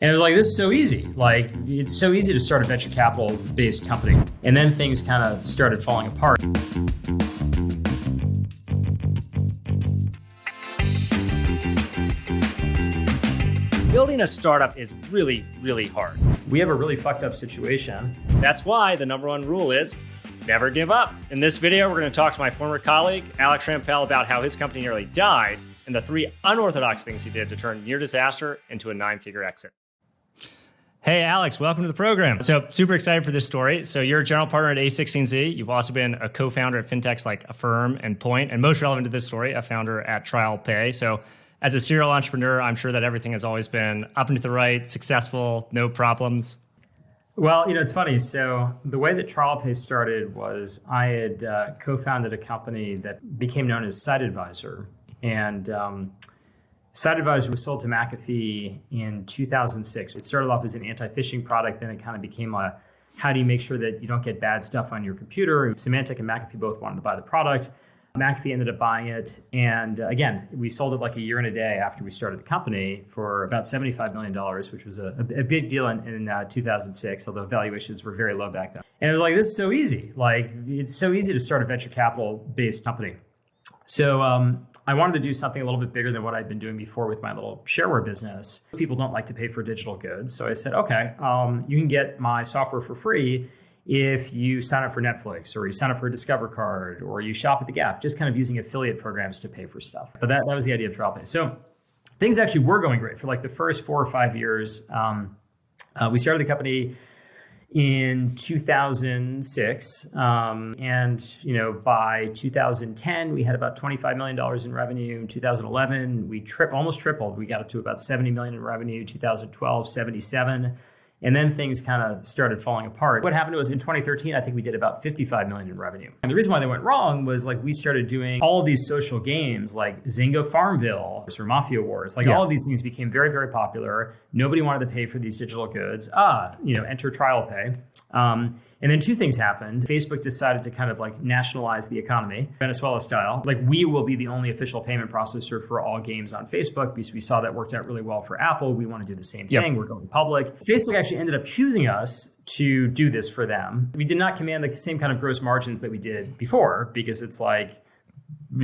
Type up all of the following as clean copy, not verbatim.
And it was like, this is so easy. Like, it's so easy to start a venture capital based company. And then things kind of started falling apart. Building a startup is really, really hard. We have a really fucked up situation. That's why the number one rule is never give up. In this video, we're going to talk to my former colleague, Alex Rampell, about how his company nearly died and the 3 unorthodox things he did to turn near disaster into a 9-figure exit. Hey, Alex, welcome to the program. So super excited for this story. So you're a general partner at A16Z. You've also been a co-founder at fintechs like Affirm and Point, and most relevant to this story, a founder at TrialPay. So as a serial entrepreneur, I'm sure that everything has always been up and to the right, successful, no problems. Well, it's funny. So the way that TrialPay started was I had co-founded a company that became known as SiteAdvisor. And SiteAdvisor was sold to McAfee in 2006. It started off as an anti-phishing product. Then it kind of became a, how do you make sure that you don't get bad stuff on your computer? Symantec and McAfee both wanted to buy the product. McAfee ended up buying it. And again, we sold it like a year and a day after we started the company for about $75 million, which was a big deal in 2006, although valuations were very low back then. And it was like, this is so easy. Like, it's so easy to start a venture capital based company. So I wanted to do something a little bit bigger than what I'd been doing before with my little shareware business. People don't like to pay for digital goods. So I said, okay, you can get my software for free if you sign up for Netflix or you sign up for a Discover card or you shop at the Gap, just kind of using affiliate programs to pay for stuff. But that was the idea of TrialPay. So things actually were going great for like the first 4 or 5 years. We started the company in 2006. And, by 2010, we had about $25 million in revenue. In 2011, we almost tripled. We got up to about 70 million in revenue. 2012, 77. And then things kind of started falling apart. What happened was in 2013, I think we did about 55 million in revenue. And the reason why they went wrong was like we started doing all of these social games like Zynga Farmville or Mafia Wars. All of these things became very, very popular. Nobody wanted to pay for these digital goods. Enter TrialPay. And then 2 things happened. Facebook decided to kind of like nationalize the economy, Venezuela style. Like we will be the only official payment processor for all games on Facebook because we saw that worked out really well for Apple. We want to do the same thing. We're going public. Facebook actually ended up choosing us to do this for them. We did not command the same kind of gross margins that we did before because it's like,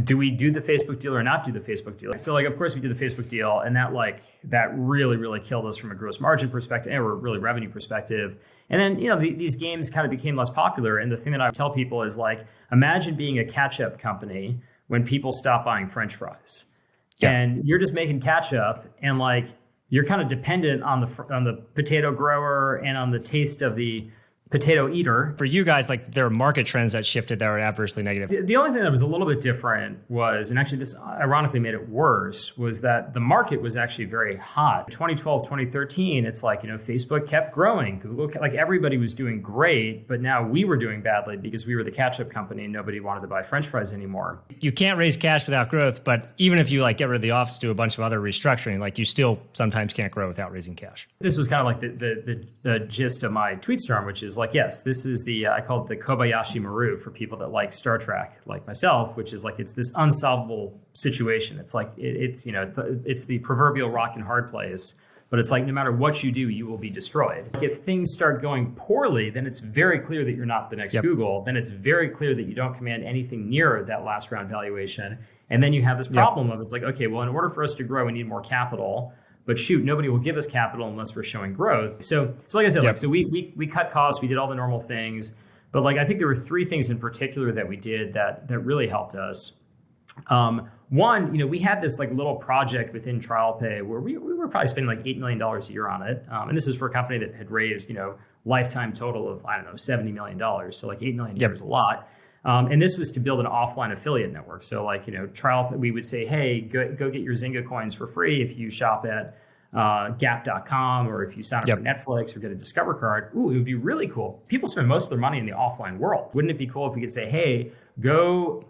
do we do the Facebook deal or not do the Facebook deal? So of course we did the Facebook deal and that really, really killed us from a gross margin perspective and a really revenue perspective. And then, these games kind of became less popular. And the thing that I tell people is like, imagine being a ketchup company when people stop buying French fries and you're just making ketchup and like, you're kind of dependent on the potato grower and on the taste of the potato eater. For you guys, like there are market trends that shifted that were adversely negative. The only thing that was a little bit different was, and actually this ironically made it worse, was that the market was actually very hot. 2012, 2013, it's like, Facebook kept growing. Google, like everybody was doing great, but now we were doing badly because we were the ketchup company and nobody wanted to buy French fries anime. You can't raise cash without growth, but even if you get rid of the office, do a bunch of other restructuring, you still sometimes can't grow without raising cash. This was kind of like the gist of my tweet storm, which is like, yes, this is I call it the Kobayashi Maru for people that like Star Trek, like myself, which is like, it's this unsolvable situation. It's like, it's the proverbial rock and hard place, but it's like, no matter what you do, you will be destroyed. If things start going poorly, then it's very clear that you're not the next Google. Then it's very clear that you don't command anything near that last round valuation. And then you have this problem of, it's like, okay, well, in order for us to grow, we need more capital. But shoot, nobody will give us capital unless we're showing growth. So like I said, so we cut costs, we did all the normal things. But I think there were 3 things in particular that we did that really helped us. One, we had this little project within TrialPay where we were probably spending $8 million a year on it. And this is for a company that had raised, lifetime total of, $70 million. So $8 million is a lot. And this was to build an offline affiliate network. So TrialPay, we would say, hey, go get your Zynga coins for free if you shop at Gap.com or if you sign up for Netflix or get a Discover card. Ooh, it would be really cool. People spend most of their money in the offline world. Wouldn't it be cool if we could say, hey, go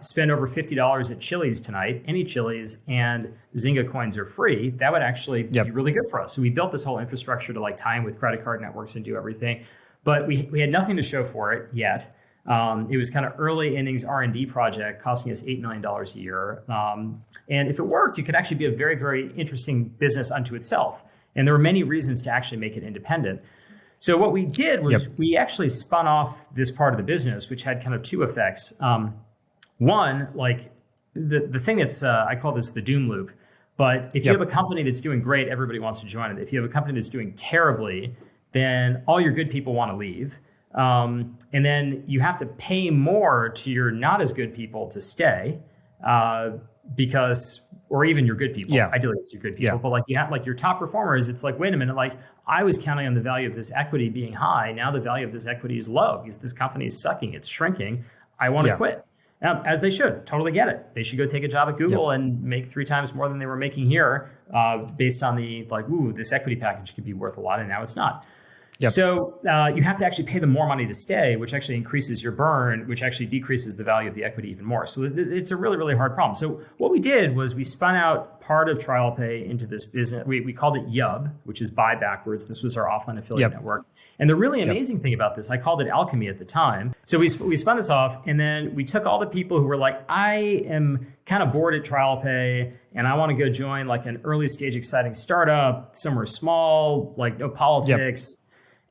spend over $50 at Chili's tonight, any Chili's, and Zynga coins are free? That would actually be really good for us. So we built this whole infrastructure to tie in with credit card networks and do everything. But we had nothing to show for it yet. It was kind of early innings R&D project costing us $8 million a year. And if it worked, it could actually be a very, very interesting business unto itself. And there were many reasons to actually make it independent. So what we did was we actually spun off this part of the business, which had kind of two effects. One, like the thing that's, I call this the doom loop. But if you have a company that's doing great, everybody wants to join it. If you have a company that's doing terribly, then all your good people want to leave. And then you have to pay more to your not as good people to stay or even your good people. Ideally, it's your good people. But like you have like your top performers, it's like, wait a minute, like I was counting on the value of this equity being high. Now the value of this equity is low because this company is sucking. It's shrinking. I want to quit. As they should. Totally get it. They should go take a job at Google and make 3 times more than they were making here based on the like, ooh, this equity package could be worth a lot and now it's not. So you have to actually pay them more money to stay, which actually increases your burn, which actually decreases the value of the equity even more. So it's a really, really hard problem. So what we did was we spun out part of TrialPay into this business. We called it YUB, which is buy backwards. This was our offline affiliate network. And the really amazing thing about this, I called it alchemy at the time. So we spun this off and then we took all the people who were like, I am kind of bored at TrialPay and I want to go join like an early stage exciting startup, somewhere small, like no politics.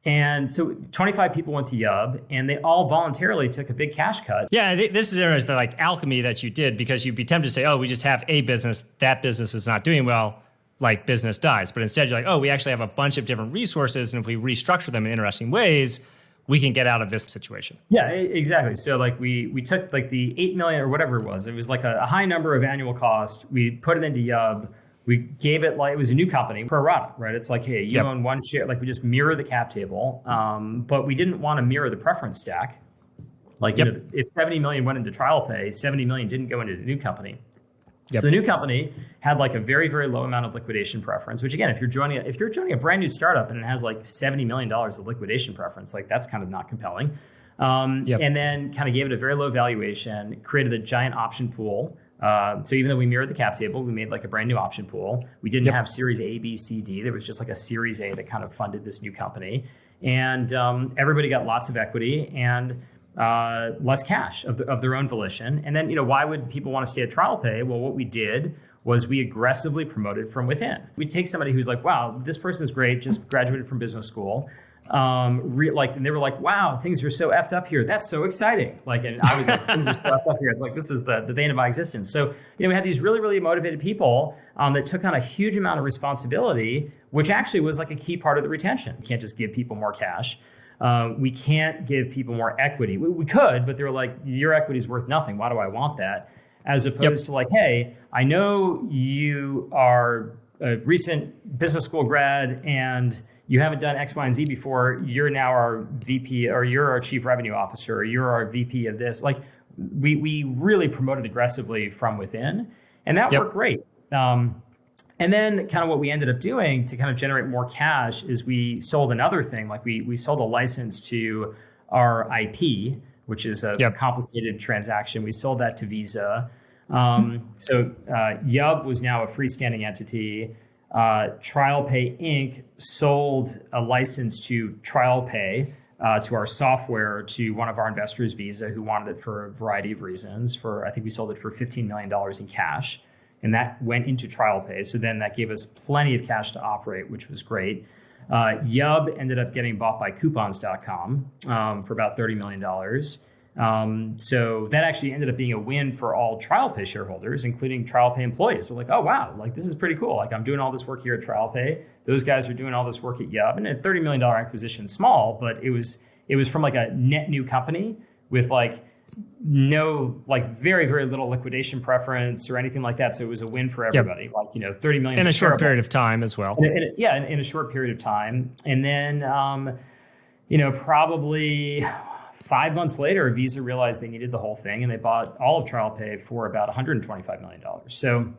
And so 25 people went to YUB and they all voluntarily took a big cash cut. Yeah, this is interesting, like alchemy that you did, because you'd be tempted to say, oh, we just have a business. That business is not doing well, like business dies. But instead you're like, oh, we actually have a bunch of different resources. And if we restructure them in interesting ways, we can get out of this situation. Yeah, exactly. So like we took like the 8 million or whatever it was like a high number of annual cost. We put it into YUB. We gave it like it was a new company, pro rata, right? It's like, hey, you own one share. Like we just mirror the cap table, but we didn't want to mirror the preference stack. Like you know, if 70 million went into TrialPay, 70 million didn't go into the new company. So the new company had like a very, very low amount of liquidation preference. Which again, if you're joining a brand new startup and it has like $70 million of liquidation preference, like that's kind of not compelling. And then kind of gave it a very low valuation, created a giant option pool. So even though we mirrored the cap table, we made like a brand new option pool. We didn't have Series A, B, C, D. There was just like a Series A that kind of funded this new company. And everybody got lots of equity and less cash of their own volition. And then, you know, why would people want to stay at TrialPay? Well, what we did was we aggressively promoted from within. We'd take somebody who's like, wow, this person's great, just graduated from business school. And they were like, wow, things are so effed up here. That's so exciting. Like, and I was like, things are so effed up here. It's like, this is the vein of my existence. So, you know, we had these really, really motivated people that took on a huge amount of responsibility, which actually was like a key part of the retention. You can't just give people more cash. We can't give people more equity. We could, but they were like, your equity is worth nothing. Why do I want that? As opposed to like, hey, I know you are a recent business school grad and you haven't done X, Y, and Z before. You're now our VP, or you're our chief revenue officer, or you're our VP of this. Like we really promoted aggressively from within, and that worked great. And then kind of what we ended up doing to kind of generate more cash is we sold another thing. Like we sold a license to our IP, which is a complicated transaction. We sold that to Visa. So YUB was now a freestanding entity. TrialPay Inc. sold a license to TrialPay to our software to one of our investors, Visa, who wanted it for a variety of reasons. I think we sold it for $15 million in cash, and that went into TrialPay. So then that gave us plenty of cash to operate, which was great. YUB ended up getting bought by coupons.com for about $30 million. So that actually ended up being a win for all TrialPay shareholders, including TrialPay employees. They're like, oh, wow, like this is pretty cool. Like I'm doing all this work here at TrialPay. Those guys are doing all this work at YUB. And a $30 million acquisition, small, but it was from like a net new company with like no, like very, very little liquidation preference or anything like that. So it was a win for everybody. Like, you know, 30 million in a short period of time as well. In a short period of time. And then, you know, probably 5 months later, Visa realized they needed the whole thing and they bought all of TrialPay for about $125 million. So,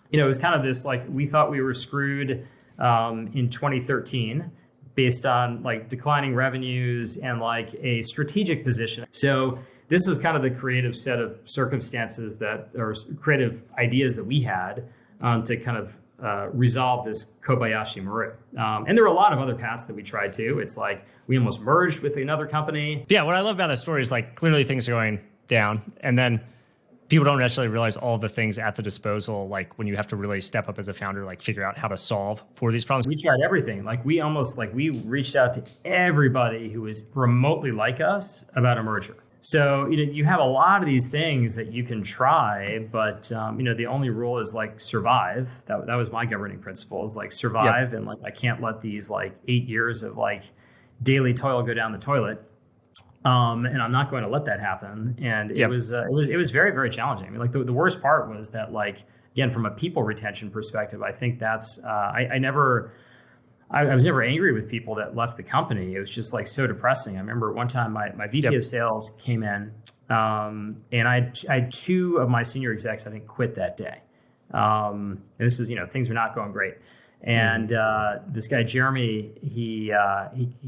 you know, it was kind of this, like, we thought we were screwed in 2013 based on like declining revenues and like a strategic position. So this was kind of the creative set of circumstances or creative ideas that we had to kind of resolve this Kobayashi Maru. And there were a lot of other paths that we tried too. It's like we almost merged with another company. Yeah, what I love about that story is like clearly things are going down. And then people don't necessarily realize all the things at the disposal, like when you have to really step up as a founder, like figure out how to solve for these problems. We tried everything. We reached out to everybody who was remotely like us about a merger. So, you have a lot of these things that you can try, but, the only rule is like survive. That was my governing principle, is like survive. Yep. And like, I can't let these like 8 years of like daily toil go down the toilet. And I'm not going to let that happen. And it was very, very challenging. I mean, like the worst part was that, like, again, from a people retention perspective, I think that's, I was never angry with people that left the company. It was just like so depressing. I remember one time my VP of sales came in, and I had two of my senior execs, I think, quit that day. And this is, things were not going great. And this guy, Jeremy, he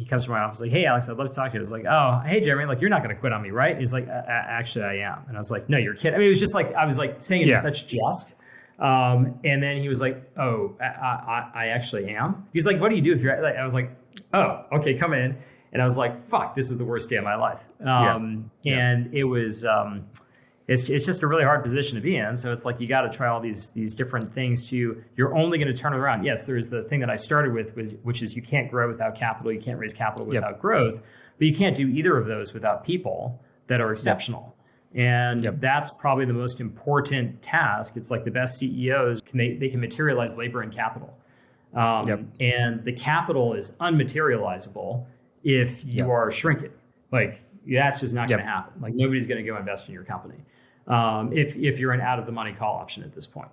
comes to my office like, "Hey, Alex, I'd love to talk to you." I was like, "Oh, hey, Jeremy, like, you're not going to quit on me, right?" He's like, "Actually, I am." And I was like, "No, you're kidding." I mean, it was just like, I was like saying it in such jest. And then he was like, "Oh, I actually am." He's like, "What do you do if you're like?" I was like, "Oh, okay, come in." And I was like, "Fuck, this is the worst day of my life." And it was, it's just a really hard position to be in. So it's like, you got to try all these different things you're only going to turn it around. Yes, there's the thing that I started with, which is you can't grow without capital. You can't raise capital without growth, but you can't do either of those without people that are exceptional. And that's probably the most important task. It's like the best CEOs, they can materialize labor and capital. And the capital is unmaterializable if you are shrinking. Like, that's just not going to happen. Like, nobody's going to go invest in your company if you're an out of the money call option at this point.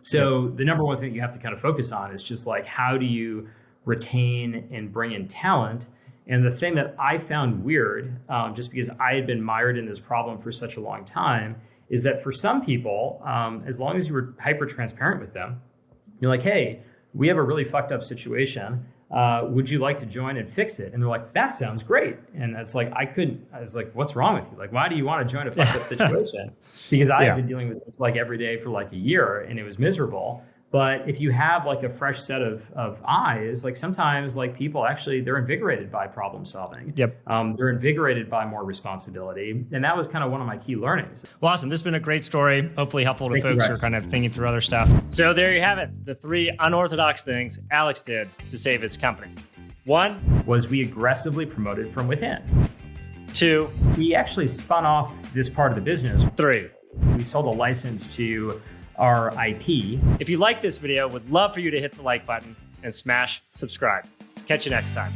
So the number one thing you have to kind of focus on is just like, how do you retain and bring in talent? And the thing that I found weird, just because I had been mired in this problem for such a long time, is that for some people, as long as you were hyper transparent with them, you're like, "Hey, we have a really fucked up situation. Would you like to join and fix it?" And they're like, "That sounds great." And it's like, I was like, "What's wrong with you? Like, why do you want to join a fucked up situation?" Because I had been dealing with this like every day for like a year, and it was miserable. But if you have like a fresh set of eyes, like sometimes like people actually, they're invigorated by problem solving. They're invigorated by more responsibility. And that was kind of one of my key learnings. Well, awesome. This has been a great story. Hopefully helpful to folks who are kind of thinking through other stuff. So there you have it. The 3 unorthodox things Alex did to save his company. 1 was we aggressively promoted from within. 2, we actually spun off this part of the business. 3, we sold a license to our IP. If you like this video, would love for you to hit the like button and smash subscribe. Catch you next time.